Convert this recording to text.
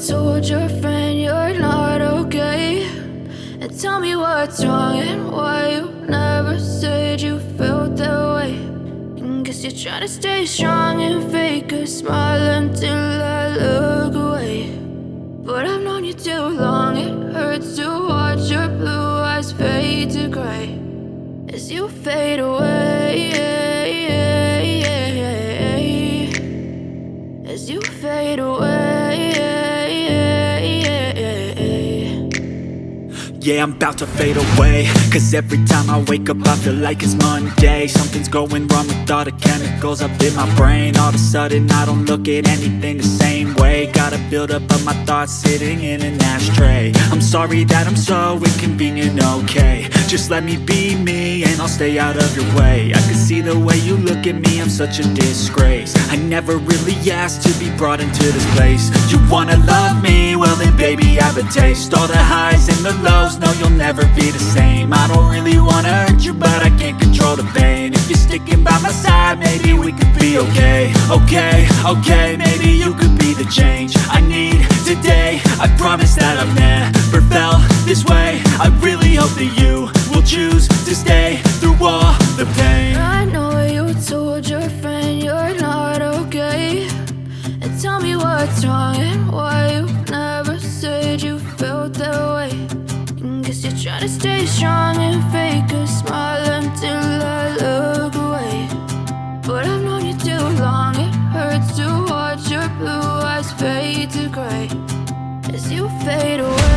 told your friend you're not okay, and tell me what's wrong and why you never said you felt that way. And guess you're trying to stay strong and fake a smile until I look away. But I've known you too long, it hurts to watch your blue eyes fade to gray as you fade away, as you fade away. Yeah, I'm about to fade away, cause every time I wake up I feel like it's Monday. Something's going wrong with all the chemicals up in my brain. All of a sudden I don't look at anything the same way. Gotta build up of my thoughts sitting in an ashtray. I'm sorry that I'm so inconvenient, okay. Just let me be me and I'll stay out of your way. I can see the way you look at me, I'm such a disgrace. I never really asked to be brought into this place. You wanna love me? Well then baby I have a taste. All the highs and the lows, no you'll never be the same. I don't really wanna hurt you but I can't control the pain. If you're sticking by my side maybe we could be okay. Okay, maybe you could be the change I need today. I promise that I've never felt this way. I really hope that you will choose to stay through all the pain. I know you told your friend you're not okay, and tell me what's wrong and why you never said you felt that way. And guess you're trying to stay strong and fake a smile until I look away. But I've known you too long, it hurts to watch your blue eyes fade to gray as you fade away.